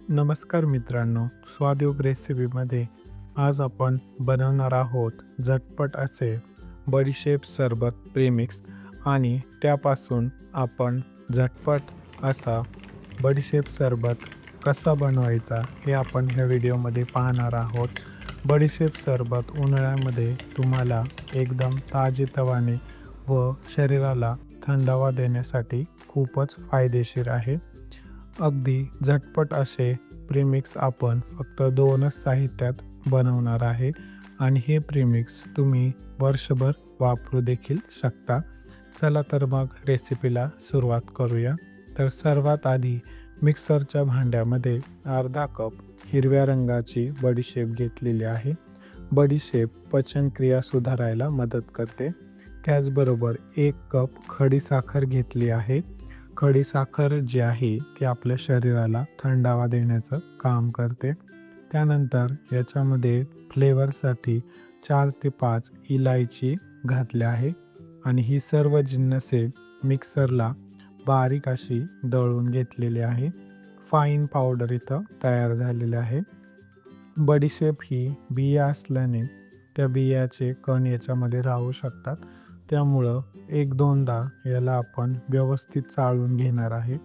नमस्कार मित्रांनो, स्वादयोग रेसिपीमध्ये आज आपण बनवणार आहोत झटपट असे बडीशेप सरबत प्रीमिक्स आणि त्यापासून आपण झटपट असा बडीशेप सरबत कसा बनवायचा हे आपण ह्या व्हिडिओमध्ये पाहणार आहोत. बडीशेप सरबत उन्हाळ्यामध्ये तुम्हाला एकदम ताजेतवाने व शरीराला थंडावा देण्यासाठी खूपच फायदेशीर आहे. अगदी झटपट असे प्रीमिक्स आपण फक्त 2च साहित्यात बनवणार आहे आणि हे प्रीमिक्स तुम्ही वर्षभर वापरू देखील शकता. चला तर मग रेसिपीला सुरुवात करूया. तर सर्वात आधी मिक्सरच्या भांड्यामध्ये अर्धा कप हिरव्या रंगाची बडीशेप घेतलेली आहे. बडीशेप पचनक्रिया सुधारायला मदत करते. त्याचबरोबर 1 कप खडीसाखर घेतली आहे. खडीसाखर जी आहे ती आपल्या शरीराला थंडावा देण्याचं काम करते. त्यानंतर याच्यामध्ये फ्लेवरसाठी 4 ते 5 इलायची घातल्या आहे आणि ही सर्व जिन्नसे मिक्सरला बारीक अशी दळून घेतलेली आहे. फाईन पावडर इथं तयार झालेले आहे. बडीशेप ही बिया असल्याने त्या बियाचे कण याच्यामध्ये राहू शकतात. त्यामुळं 1-2दा याला आपण व्यवस्थित चाळून घेणार आहे,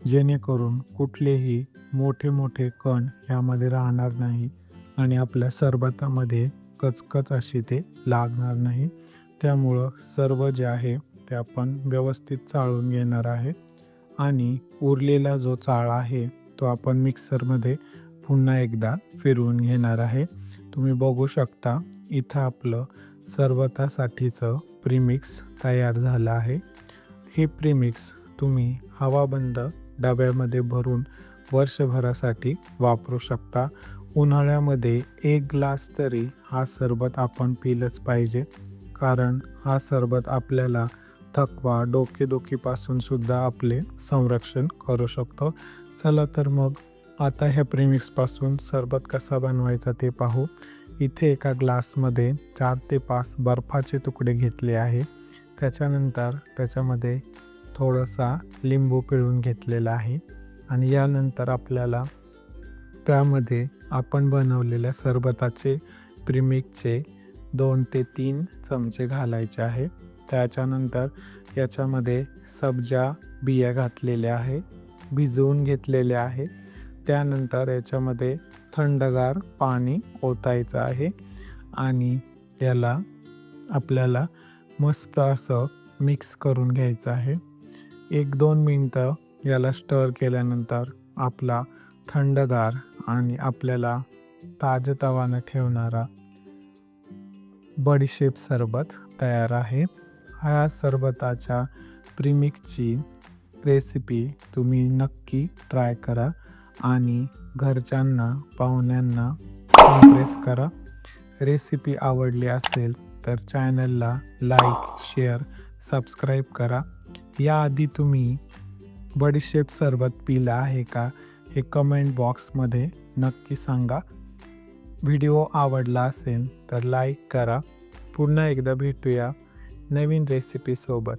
जेणेकरून कुठलेही मोठे कण यामध्ये राहणार नाही आणि आपल्या सरबतामध्ये कचकच अशी ते लागणार नाही. त्यामुळं सर्व जे आहे ते आपण व्यवस्थित चाळून घेणार आहे आणि उरलेला जो चाळा आहे तो आपण मिक्सरमध्ये पुन्हा एकदा फिरवून घेणार आहे. तुम्ही बघू शकता इथं आपलं सरबतासाठीचं प्रीमिक्स तयार झालं आहे. हे प्रीमिक्स तुम्ही हवाबंद डब्यामध्ये भरून वर्षभरासाठी वापरू शकता. उन्हाळ्यामध्ये 1 ग्लास तरी हा सरबत आपण पिलंच पाहिजे, कारण हा सरबत आपल्याला थकवा, डोकेदुखीपासून सुद्धा आपले संरक्षण करू शकतो. चला तर मग आता ह्या प्रीमिक्सपासून सरबत कसा बनवायचा ते पाहू. इथे एका ग्लासमध्ये 4 ते 5 बर्फाचे तुकडे घेतले आहे. त्याच्यानंतर त्याच्यामध्ये थोडासा लिंबू पिळून घेतलेला आहे आणि यानंतर आपल्याला त्यामध्ये आपण बनवलेल्या सरबताचे प्रीमिक्सचे 2 ते 3 चमचे घालायचे आहे. त्याच्यानंतर याच्यामध्ये सब्जा बिया घातलेल्या आहे, भिजवून घेतलेले आहे. त्यानंतर याच्यामध्ये थंडगार पाणी ओतायचं आहे आणि याला आपल्याला मस्त असं मिक्स करून घ्यायचं आहे. 1-2 मिनटं याला स्टर केल्यानंतर आपला थंडगार आणि आपल्याला ताजतवानं ठेवणारा बडीशेप सरबत तयार आहे. ह्या सरबताच्या प्रीमिक्सची रेसिपी तुम्ही नक्की ट्राय करा आणि घरच्यांना, पाहुण्यांना इम्प्रेस करा. रेसिपी आवडली असेल तर चॅनलला लाईक, शेअर, सबस्क्राईब करा. याआधी तुम्ही बडीशेप सरबत पिलं आहे का हे कमेंट बॉक्समध्ये नक्की सांगा. व्हिडिओ आवडला असेल तर लाईक करा. पुन्हा एकदा भेटूया नवीन रेसिपीसोबत.